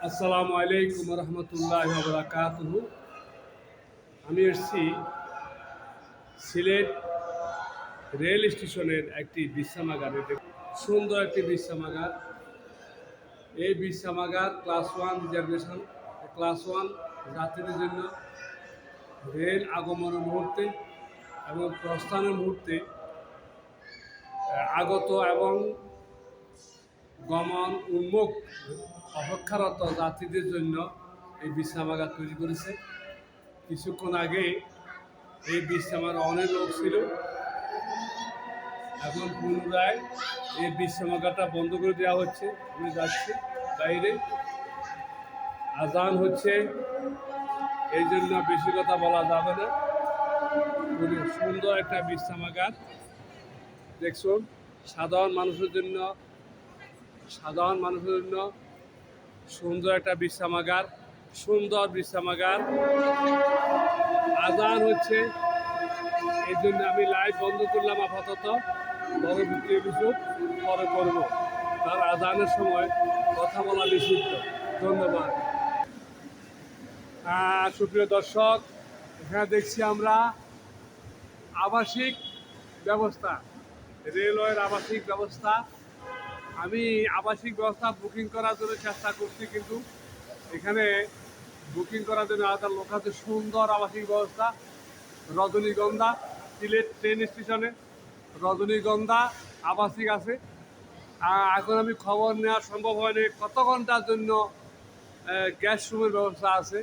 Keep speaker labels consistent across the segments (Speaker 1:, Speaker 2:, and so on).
Speaker 1: আসসালামু আলাইকুম রহমতুল্লাহ বারাকাতুহু। আমি এসেছি সিলেট রেল স্টেশনের একটি বিশ্রামাগারে। সুন্দর একটি বিশ্রামাগার। এই বিশ্রামাগার ক্লাস 1 রিজার্ভেশন, ক্লাস 1 যাত্রীদের জন্য রেল আগমনের মুহূর্তে এবং প্রস্থানের মুহূর্তে আগত এবং গমন উন্মুখ অপেক্ষারত যাত্রীদের জন্য এই বিশ্রামাগার তৈরি করেছে। কিছুক্ষণ আগে এই বিশ্রামাগারে অনেক লোক ছিল, এখন পুনরায় এই বিশ্রামাগারটা বন্ধ করে দেওয়া হচ্ছে। আমি যাচ্ছি বাইরে, আজান হচ্ছে, এই জন্য বেশি কথা বলা যাবে না। খুবই সুন্দর একটা বিশ্রামাগার দেখুন। সাধারণ মানুষের জন্য সুন্দর একটা বিশ্রামাগার, সুন্দর বিশ্রামাগার। আজান হচ্ছে, এই জন্য আমি লাইভ বন্ধ করলাম আপাতত। পরবর্তী এপিসোড পরে করব, তার আজানের সময় কথা বলা নিষিদ্ধ। ধন্যবাদ। সুপ্রিয় দর্শক, এখানে দেখছি আমরা আবাসিক ব্যবস্থা, রেলওয়ের আবাসিক ব্যবস্থা। আমি আবাসিক ব্যবস্থা বুকিং করার জন্য চেষ্টা করছি, কিন্তু এখানে বুকিং করার জন্য আলাদা লোক আছে। সুন্দর আবাসিক ব্যবস্থা, রজনীগন্ধা সিলেট ট্রেন স্টেশনে রজনীগন্ধা আবাসিক আছে। এখন আমি খবর নেওয়া সম্ভব হয়নি কত ঘন্টার জন্য গ্যাস রুমের ব্যবস্থা আছে,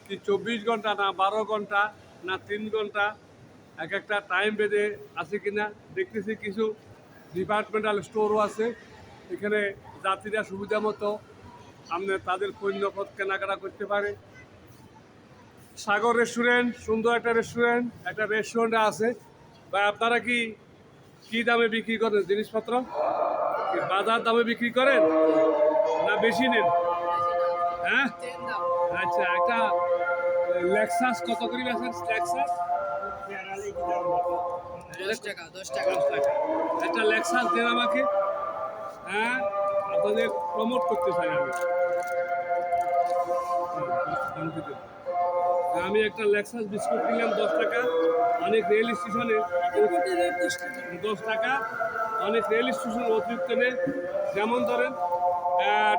Speaker 1: কি 24 ঘন্টা না 12 ঘন্টা না 3 ঘন্টা, এক একটা টাইম বেঁধে আছে কিনা দেখতেছি। কিছু ডিপার্টমেন্টাল স্টোরও আছে এখানে, যাত্রীরা সুবিধা মতো আপনি তাদের পণ্যপদ কেনাকাটা করতে পারে। সাগর রেস্টুরেন্ট, সুন্দর একটা রেস্টুরেন্ট আছে। বা আপনারা কি দামে বিক্রি করেন জিনিসপত্র? বাজার দামে বিক্রি করেন না বেশি নেন? হ্যাঁ, আচ্ছা। একটা লেক্সাস কত করে বেচেন? লেক্সাস 10 টাকা। একটা লেক্সাস দেন আমাকে। হ্যাঁ, আপনাদের প্রমোট করতে চাই আমি একটা লেক্সাস বিস্কুট কিনলাম 10 টাকা। অনেক রেল স্টেশনে 10 টাকা, অনেক রেল স্টেশন অতিরিক্ত নেই। যেমন ধরেন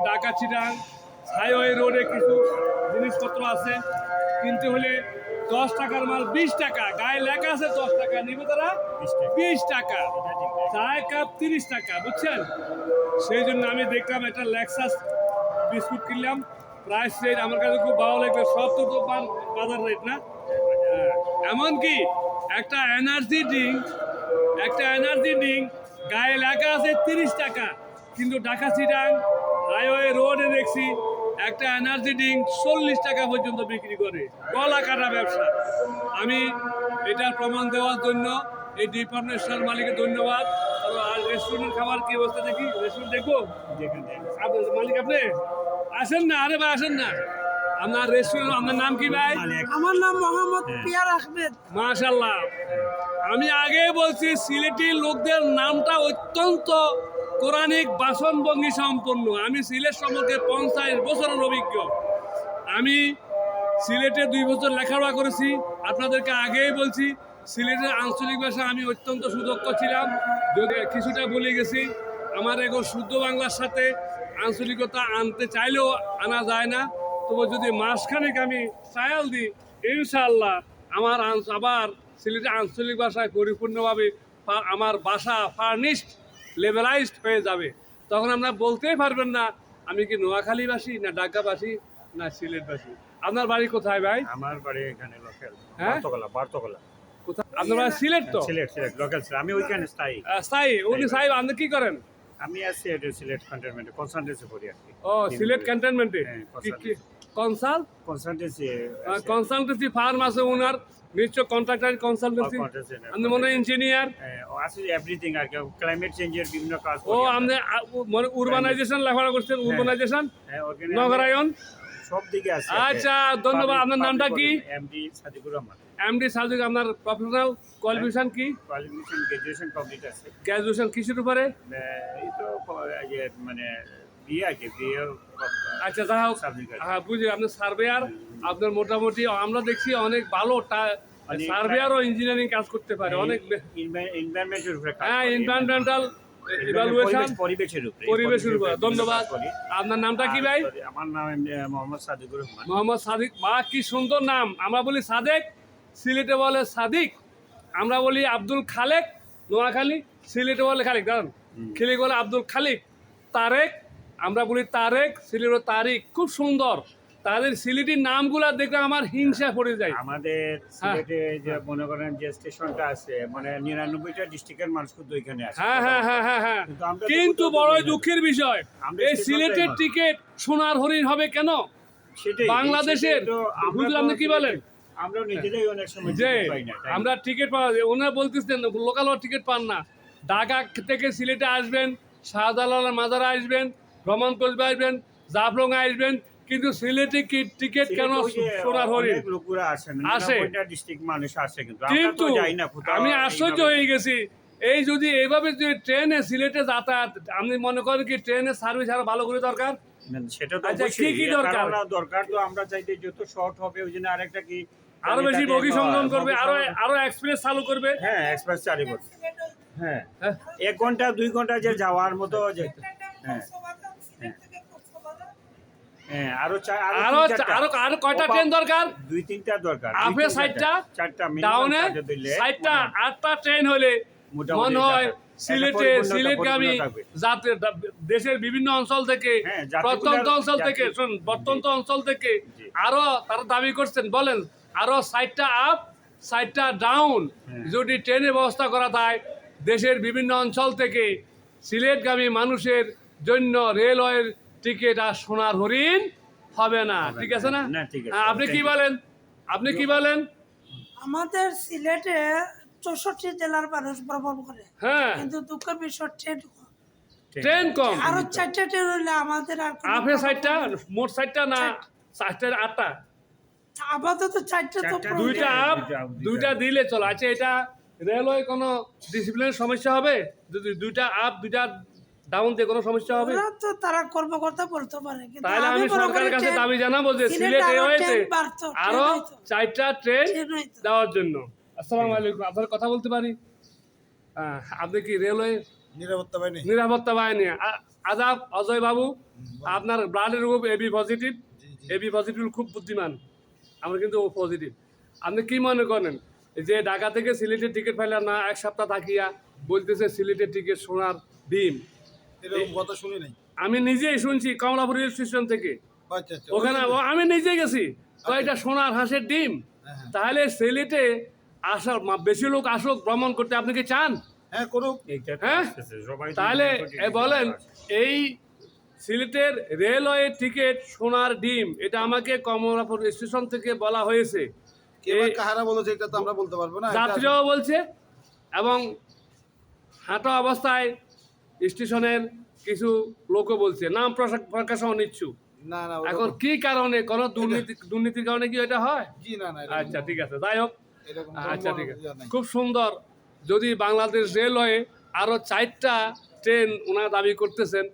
Speaker 1: ঢাকা চিটাগাং হাইওয়ে রোডে কিছু জিনিসপত্র আছে, কিনতে হলে 10 টাকার মাল 20 টাকা, গায়ে লেখা আছে 10 টাকা, নিবে তারা 20 টাকা। চায় কাপ 30 টাকা, বুঝছেন? সেই জন্য আমি দেখলাম একটা লেক্সাস বিস্কুট কিনলাম। প্রাইস রেট আমার কাছে খুব ভালো লাগবে। সব তো বাজার রেট না। এমনকি একটা এনার্জি ড্রিঙ্ক গায়ে লেখা আছে 30 টাকা, কিন্তু ঢাকা চিটাগাং হাইওয়ে রোডে দেখছি একটা এনার্জি ড্রিঙ্ক 40 টাকা পর্যন্ত বিক্রি করে। গলা কাটা ব্যবসা। আমি এটার প্রমাণ দেওয়ার জন্য এই ডিপার্টমেন্ট স্টোর মালিকের ধন্যবাদ। আর রেস্টুরেন্টের খাবার কি অবস্থা দেখি, রেস্টুরেন্ট দেখবো। মালিক আপনি আসেন না? আরে ভাই আসেন না। আপনার রেস্টুরেন্ট, আপনার নাম কি ভাই?
Speaker 2: আমার নাম মোহাম্মদ পিয়ার আহমেদ।
Speaker 1: মাশাআল্লাহ। আমি আগে বলছি সিলেটি লোকদের নামটা অত্যন্ত কোরআনিক বাসনভঙ্গি সম্পন্ন। আমি সিলেট সম্পর্কে 50 বছরের অভিজ্ঞ। আমি সিলেটে 2 বছর লেখাপড়া করেছি। আপনাদেরকে আগেই বলছি সিলেটের আঞ্চলিক ভাষা আমি অত্যন্ত সুদক্ষ ছিলাম, যদি কিছুটা ভুলে গেছি। আমার এখন শুদ্ধ বাংলার সাথে আঞ্চলিকতা আনতে চাইলেও আনা যায় না। তবু যদি মাসখানেক আমি ট্রায়াল দিই, ইনশাআল্লাহ আমার আবার সিলেটের আঞ্চলিক ভাষায় পরিপূর্ণভাবে আমার ভাষা ফার্নিশড লেভেলাইজড হয়ে যাবে। তখন আপনারা বলতেই পারবেন না আমি কি নোয়াখালীবাসী না ঢাকাবাসী না সিলেটবাসী। আপনার বাড়ি কোথায় ভাই?
Speaker 3: আমার বাড়ি এখানে লোকাল,
Speaker 1: হ্যাঁ,
Speaker 3: বারতগলা।
Speaker 1: কোথায় আপনার বাড়ি? সিলেট তো?
Speaker 3: সিলেট লোকাল। আমি ওইখানে
Speaker 1: স্থায়ী। উনি সাহেব আপনি কি করেন?
Speaker 3: আমি আছি এটা সিলেট ক্যান্টনমেন্টে কনসালটেন্সি করি আর কি।
Speaker 1: ও, সিলেট ক্যান্টনমেন্টে কনসালটেন্সি ফার্ম আছে ওনার, নিশ্চয় কন্ট্রাক্টর কনসালটেন্সি। আপনি মনে হয় ইঞ্জিনিয়ার?
Speaker 3: আছে এভরিথিং আর কি, ক্লাইমেট চেঞ্জের বিভিন্ন কাজ।
Speaker 1: ও, আপনি মানে উরবানাইজেশন লেখাপড়া করছেন? উরবানাইজেশন, নগরায়ন,
Speaker 3: সব দিকে আছে।
Speaker 1: আচ্ছা, ধন্যবাদ। আপনার নামটা কি?
Speaker 3: এমডি সাদিকুর রহমান।
Speaker 1: এমডি সাদিক। আপনার প্রফেশনাল কোয়ালিফিকেশন কি?
Speaker 3: কোয়ালিফিকেশন গ্রাজুয়েশন কমপ্লিট আছে।
Speaker 1: গ্রাজুয়েশন কিসের উপরে?
Speaker 3: এই তো মানে বিয়ে আছে বিয়ে
Speaker 1: আচ্ছা যাই হোক,
Speaker 3: সাবজেক্ট আছে।
Speaker 1: হ্যাঁ বুঝি আপনি সার্ভেয়ার, আপনার মোটামুটি আমরা দেখছি অনেক ভালো
Speaker 3: মানে
Speaker 1: সার্ভেয়ার ও ইঞ্জিনিয়ারিং কাজ করতে পারে অনেক
Speaker 3: এনভায়রনমেন্টের উপরে কাজ
Speaker 1: হ্যাঁ
Speaker 3: করি।
Speaker 1: এনভায়রনমেন্টাল ইভালুয়েশন,
Speaker 3: পরিবেশের উপরে
Speaker 1: পরিবেশের উপর। ধন্যবাদ।
Speaker 3: কাজ করি।
Speaker 1: আপনার নামটা কি ভাই?
Speaker 3: আমার নাম মোহাম্মদ সাদিকুর রহমান।
Speaker 1: মোহাম্মদ সাদিক। মা কি সুন্দর নাম, আমরা বলি সাদেক, সিলেটে বলে সাদিক, আমরা বলি আব্দুল খালেক নোয়াখালী, সিলেটে বলে খালিক, দাঁড়ান খিলিক বলে আব্দুল খালিক, তারেক আমরা বলি তারেক, সিলেট তারিক, খুব সুন্দর। তাদের সিলেটের নামগুলা দেখলে আমার হিংসা পড়ে যায়।
Speaker 3: আমাদের সিলেটে যে মনে করেন যে স্টেশনটা আছে মানে 99টা ডিস্ট্রিক্টের মানুষ কিন্তু ওইখানে আছে।
Speaker 1: হ্যাঁ হ্যাঁ হ্যাঁ হ্যাঁ হ্যাঁ
Speaker 3: আমরা তো
Speaker 1: কিন্তু
Speaker 3: কোথাও
Speaker 1: বড়
Speaker 3: যাই না।
Speaker 1: দুঃখের বিষয়
Speaker 3: আমরা
Speaker 1: এই
Speaker 3: স্টেশন
Speaker 1: সিলেটের
Speaker 3: যাই না।
Speaker 1: টিকিট সোনার হরিণ হবে কেন?
Speaker 3: সেটাই
Speaker 1: বাংলাদেশের
Speaker 3: সেটাই তো আমরা
Speaker 1: বুঝলে
Speaker 3: তো
Speaker 1: আপনি কি বলেন?
Speaker 3: আমরাও নিজেরাই অনেক সময়
Speaker 1: যে
Speaker 3: টিকিট পাই না, তাই না?
Speaker 1: আমরা টিকিট পাওয়া যায়, ওনারা বলতেছেন লোকাল টিকিট পান না। ঢাকা থেকে সিলেটে আসবেন, শাহজালালের মাজারে আসবেন, ভ্রমণ করবে আসবেন, জাফলং আসবেন, কিন্তু সিলেটে টিকিট কেন
Speaker 3: সিলেটে ওই যে
Speaker 1: সোনার হরিণ?
Speaker 3: অনেক লোকেরা আসেন,
Speaker 1: আসে।
Speaker 3: 99টা ডিস্ট্রিক্ট মানুষ আসে, কিন্তু আমরা
Speaker 1: কিন্তু
Speaker 3: তো যাই না কোথাও।
Speaker 1: আমি আশ্চর্য
Speaker 3: এইভাবে।
Speaker 1: হয়ে গেছি, এই যদি এইভাবে যে ট্রেনে সিলেটে যাতায়াত, আপনি মনে করেন কি ট্রেনের সার্ভিস আরো ভালো করে দরকার?
Speaker 3: না, সেটা তো
Speaker 1: আচ্ছা,
Speaker 3: অবশ্যই।
Speaker 1: কি দরকার?
Speaker 3: কারণ দরকার তো আমরা চাইতে যত শর্ট হবে ওই জন্য আরেকটা কি
Speaker 1: আরো বেশি
Speaker 3: তাকে
Speaker 1: বগি সংযোজন করবে,
Speaker 3: বগি
Speaker 1: আরো
Speaker 3: সংযোজন-
Speaker 1: আরো এক্সপ্রেস চালু করবে।
Speaker 3: হ্যাঁ এক্সপ্রেস চালু করবে। হ্যাঁ
Speaker 1: হ্যাঁ।
Speaker 3: 1 ঘন্টা 2 ঘন্টা যে যাওয়ার মতো যে হ্যাঁ হ্যাঁ আরো
Speaker 1: আরো আরো আরো কয়টা ট্রেন দরকার?
Speaker 3: 2-3টা দরকার।
Speaker 1: আপে 60টা,
Speaker 3: 4টা
Speaker 1: ডাউনে 60টা, 8টা ট্রেন হলে মনে হয় সিলেটগামী যাতে দেশের বিভিন্ন অঞ্চল থেকে,
Speaker 3: হ্যাঁ, জাতিগুলার-
Speaker 1: প্রত্যন্ত অঞ্চল থেকে,
Speaker 3: জাতি-
Speaker 1: শুন প্রত্যন্ত অঞ্চল থেকে
Speaker 3: জি।
Speaker 1: আরো তারা দাবি করছেন, বলেন আরো 60টা আপ 60টা ডাউন
Speaker 3: হ্যাঁ।
Speaker 1: যদি ট্রেনের ব্যবস্থা করা যায় দেশের বিভিন্ন অঞ্চল থেকে, সিলেটগামী মানুষের জন্য রেলওয়ের টিকিট আর সোনার হরিণ হবে না। ঠিক আছে না?
Speaker 3: না, ঠিক আছে।
Speaker 1: হ্যাঁ, আপনি কি বলেন? আপনি কি বলেন?
Speaker 2: আমাদের সিলেটে 64 জেলার মানুষ ভ্রমণ করে,
Speaker 1: হ্যাঁ,
Speaker 2: কিন্তু দুঃখের বিষয় ট্রেন কম।
Speaker 1: ট্রেন কম।
Speaker 2: আরো 4টা ট্রেন হইলে আমাদের আর কোনো
Speaker 1: আপে
Speaker 2: problem
Speaker 1: 60টা,
Speaker 2: হবে না।
Speaker 1: মোট 60টা না 60টা 8টা?
Speaker 2: আপাতত 4টা তো
Speaker 3: চারটা,
Speaker 1: দুইটা
Speaker 2: প্রয়োজন।
Speaker 1: আপ
Speaker 3: দুইটা up,
Speaker 1: দুইটা দিলে চলো। আচ্ছা, এটা রেলওয়ে কোনো ডিসিপ্লিনের সমস্যা হবে যদি দুইটা আপ দুইটা ডাউন দিয়ে কোনো সমস্যা হবে?
Speaker 2: ওরা তো তারা কর্মকর্তা বলতে পারে, কিন্তু
Speaker 1: তাহলে আমি
Speaker 2: মনে করি
Speaker 1: সরকারের কাছে
Speaker 2: ট্রেন-
Speaker 1: দাবি জানাবো যে
Speaker 2: সিলেটে
Speaker 1: সিলেট
Speaker 2: আরো
Speaker 1: রেলওয়েতে
Speaker 2: ট্রেন বাড়তো,
Speaker 1: আরো
Speaker 2: ট্রেন হইতো।
Speaker 1: 4টা ট্রেন
Speaker 2: ট্রেন হইতো।
Speaker 1: দেওয়ার জন্য। আসসালামু আলাইকুম, আপনার কথা বলতে পারি? আপনি কি রেলওয়ে
Speaker 4: নিরাপত্তা বাহিনী।
Speaker 1: নিরাপত্তা বাহিনী? আজাব অজয় বাবু, আপনার ব্লাডের group AB positive. AB positive খুব বুদ্ধিমান, আমরা কিন্তু ও পজিটিভ। আপনি কি মনে করেন যে ঢাকা থেকে সিলেটের টিকিট পাইলে না 1 সপ্তাহ থাকিয়া বলতেছে সিলেটের টিকিট সোনার ডিম?
Speaker 4: এরকম কথা শুনি নাই।
Speaker 1: আমি নিজেই শুনছি কমলাপুর রেল স্টেশন থেকে,
Speaker 4: আচ্ছা আচ্ছা।
Speaker 1: ওখানে আমি নিজে গেছি, তো এটা সোনার হাঁসের ডিম।
Speaker 4: হ্যাঁ।
Speaker 1: তাহলে সিলেটে আসার বেশি লোক আসুক ভ্রমণ করতে, আপনি কি চান?
Speaker 4: হ্যাঁ করুক।
Speaker 3: এইটা তো
Speaker 1: হ্যাঁ?
Speaker 3: আসতেছে, সবাই তো
Speaker 1: তাহলে
Speaker 3: মনে করে
Speaker 1: বলেন
Speaker 3: আছে।
Speaker 1: এই সিলেটের রেলওয়ে টিকিট সোনার ডিম, এটা আমাকে কমলাপুর স্টেশন থেকে বলা হয়েছে।
Speaker 4: কে বা
Speaker 1: এই
Speaker 4: কাহারা বলেছে এটা তো আমরা বলতে পারবো না। এটা-
Speaker 1: যাত্রীরাও বলছে, এবং হাঁটা অবস্থায় স্টেশনের কিছু লোকও বলছে, নাম প্রকাশ অনিচ্ছুক।
Speaker 4: না না
Speaker 1: এখন কি কারণে, কোনো দুর্নীতির কারণে কি এটা হয়?
Speaker 4: জি না না এরকম-
Speaker 1: আচ্ছা ঠিক আছে, যাই হোক।
Speaker 4: এরকম
Speaker 1: আচ্ছা
Speaker 4: কোনো
Speaker 1: ঠিক আছে,
Speaker 4: ইয়া নাই।
Speaker 1: খুব সুন্দর। যদি বাংলাদেশ রেলওয়ে আরো 4টা ট্রেন ওনারা দাবি করতেছেন,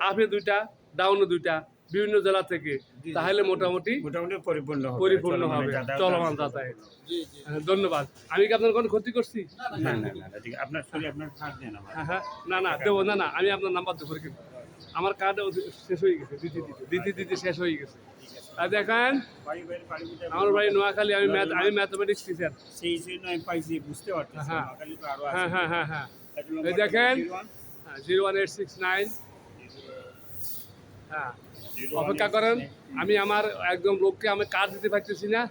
Speaker 1: আপে 2টা ডাউনে 2টা বিভিন্ন জেলা থেকে, তাহলে মোটামুটি
Speaker 3: মোটামুটি পরিপূর্ণ হবে,
Speaker 1: পরিপূর্ণ
Speaker 3: চলমান
Speaker 1: হবে
Speaker 3: যাতায়াত
Speaker 1: চলমান
Speaker 3: আছে।
Speaker 1: যাতায়াত।
Speaker 4: জি জি।
Speaker 1: ধন্যবাদ। আমি কি আপনার কোনো ক্ষতি করছি?
Speaker 3: না না না ঠিক আপনার সরি আপনার কার্ড দেন আমার।
Speaker 1: হ্যাঁ হ্যাঁ, না না দেবো না, না আমি আপনার নাম্বার দেবো, কিন্তু আমার কার্ড শেষ হয়ে গেছে, দিতে শেষ হয়ে গেছে। আর দেখেন,
Speaker 3: বাড়ি কোথায়?
Speaker 1: আমার বাড়ি নোয়াখালী, আমি ম্যাথমেটিক্স টিচার।
Speaker 3: সেই জন্য আমি পাইছি, বুঝতে পারতেছি
Speaker 1: হ্যাঁ।
Speaker 3: নোয়াখালী তো আরো
Speaker 1: হ্যাঁ
Speaker 3: আছে।
Speaker 1: হ্যাঁ হ্যাঁ হ্যাঁ,
Speaker 3: তার জন্য
Speaker 1: এই দেখেন।
Speaker 3: 01
Speaker 1: 01869। হ্যাঁ, অপেক্ষা করেন, আমি আমার একদম লোককে আমি কার্ড দিতে পারতেছি না।